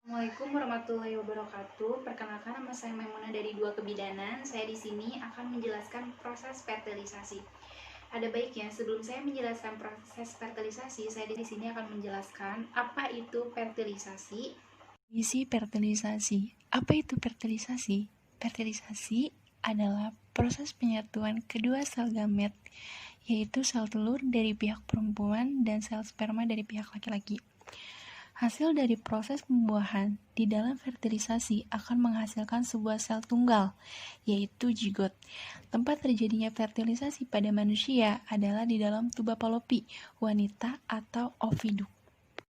Assalamualaikum warahmatullahi wabarakatuh. Perkenalkan, nama saya Maimunah dari Dua Kebidanan. Saya di sini akan menjelaskan proses fertilisasi. Ada baiknya sebelum saya menjelaskan proses fertilisasi, saya di sini akan menjelaskan apa itu fertilisasi. Definisi fertilisasi. Apa itu fertilisasi? Fertilisasi adalah proses penyatuan kedua sel gamet, yaitu sel telur dari pihak perempuan dan sel sperma dari pihak laki-laki. Hasil dari proses pembuahan di dalam fertilisasi akan menghasilkan sebuah sel tunggal, yaitu zigot. Tempat terjadinya fertilisasi pada manusia adalah di dalam tuba Fallopi wanita atau oviduk.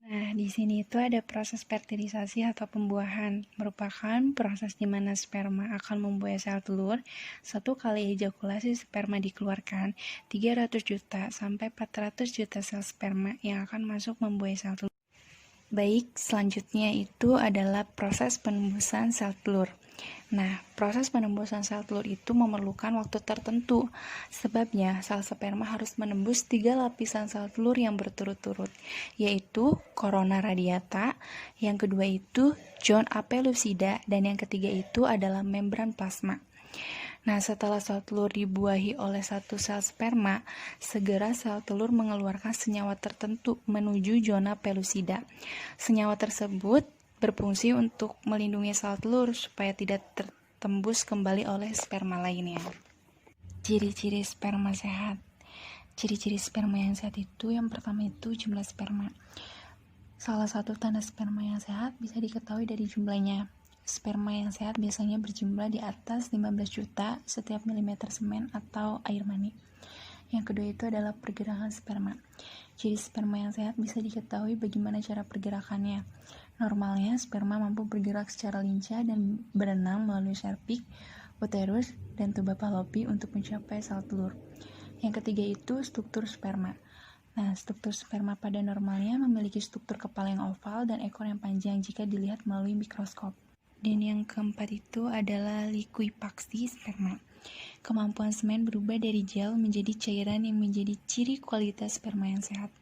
Nah, di sini itu ada proses fertilisasi atau pembuahan, merupakan proses di mana sperma akan membuat sel telur. Satu kali ejakulasi sperma dikeluarkan 300 juta sampai 400 juta sel sperma yang akan masuk membuat sel telur. Baik, selanjutnya itu adalah proses penembusan sel telur. Nah, proses penembusan sel telur itu memerlukan waktu tertentu. Sebabnya, sel sperma harus menembus 3 lapisan sel telur yang berturut-turut, yaitu corona radiata, yang kedua itu zona apellucida, dan yang ketiga itu adalah membran plasma. Nah, setelah sel telur dibuahi oleh satu sel sperma, segera sel telur mengeluarkan senyawa tertentu menuju zona pellucida. Senyawa tersebut berfungsi untuk melindungi sel telur supaya tidak tertembus kembali oleh sperma lainnya. Ciri-ciri sperma sehat. Ciri-ciri sperma yang sehat itu yang pertama itu jumlah sperma. Salah satu tanda sperma yang sehat bisa diketahui dari jumlahnya. Sperma yang sehat biasanya berjumlah di atas 15 juta setiap milimeter semen atau air mani. Yang kedua itu adalah pergerakan sperma. Jadi sperma yang sehat bisa diketahui bagaimana cara pergerakannya. Normalnya sperma mampu bergerak secara lincah dan berenang melalui serviks, uterus, dan tuba Fallopi untuk mencapai sel telur. Yang ketiga itu struktur sperma. Nah, struktur sperma pada normalnya memiliki struktur kepala yang oval dan ekor yang panjang jika dilihat melalui mikroskop. Dan yang keempat itu adalah likuifaksi sperma. Kemampuan semen berubah dari gel menjadi cairan yang menjadi ciri kualitas sperma yang sehat.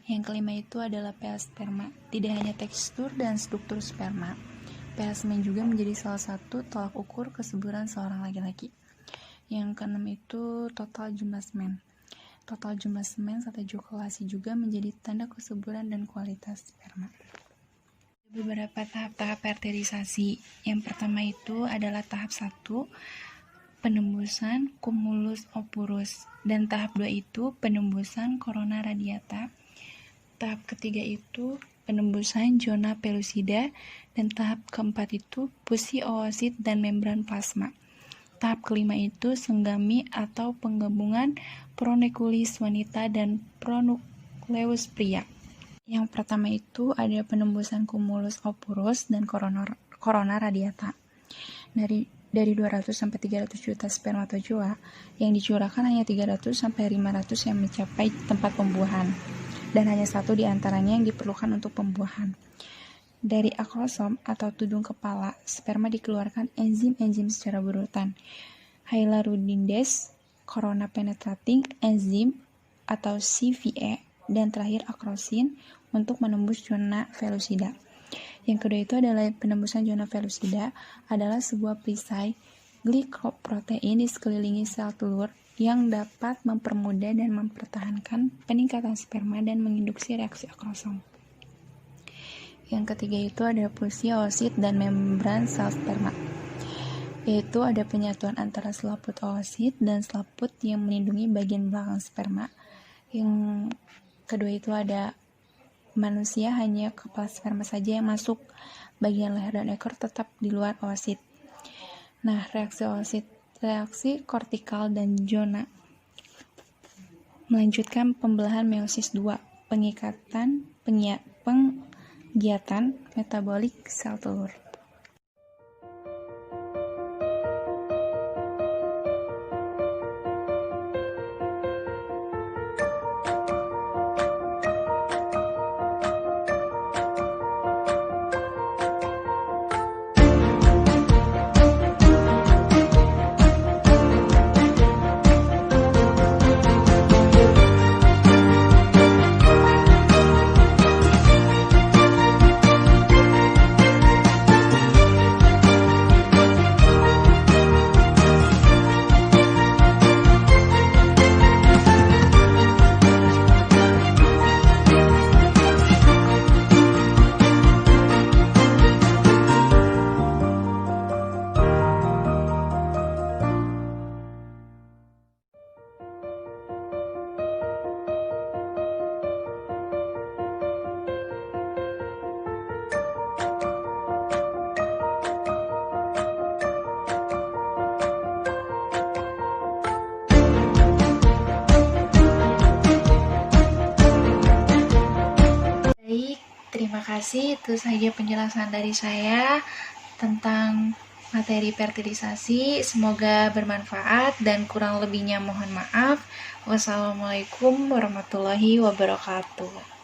Yang kelima itu adalah pH sperma. Tidak hanya tekstur dan struktur sperma, pH semen juga menjadi salah satu tolak ukur kesuburan seorang laki-laki. Yang keenam itu total jumlah semen. Total jumlah semen saat ejakulasi juga menjadi tanda kesuburan dan kualitas sperma. Beberapa tahap-tahap fertilisasi. Yang pertama itu adalah tahap 1, penembusan cumulus oporus, dan tahap 2 itu penembusan corona radiata. Tahap ketiga itu penembusan zona pellucida, dan tahap keempat itu fusi oosit dan membran plasma. Tahap kelima itu senggami atau penggabungan pronukleus wanita dan pronukleus pria. Yang pertama itu ada penembusan cumulus oporus dan corona radiata. Dari 200 sampai 300 juta spermatozoa yang dicurahkan hanya 300 sampai 500 yang mencapai tempat pembuahan, dan hanya satu di antaranya yang diperlukan untuk pembuahan. Dari akrosom atau tudung kepala, sperma dikeluarkan enzim-enzim secara berurutan. Hyaluronidase, corona penetrating enzyme atau CVE, dan terakhir akrosin untuk menembus zona pellucida. Yang kedua itu adalah penembusan zona pellucida adalah sebuah perisai glikoprotein di sekelilingi sel telur yang dapat mempermudah dan mempertahankan peningkatan sperma dan menginduksi reaksi akrosom. Yang ketiga itu ada fusi oosit dan membran sel sperma, yaitu ada penyatuan antara selaput oosit dan selaput yang melindungi bagian belakang sperma. Yang kedua itu ada manusia hanya kepala sperma saja yang masuk, bagian leher dan ekor tetap di luar oosit. Nah, reaksi kortikal dan zona melanjutkan pembelahan meiosis 2, penggiatan metabolik sel telur. Terima kasih, itu saja penjelasan dari saya tentang materi fertilisasi. Semoga bermanfaat dan kurang lebihnya mohon maaf. Wassalamualaikum warahmatullahi wabarakatuh.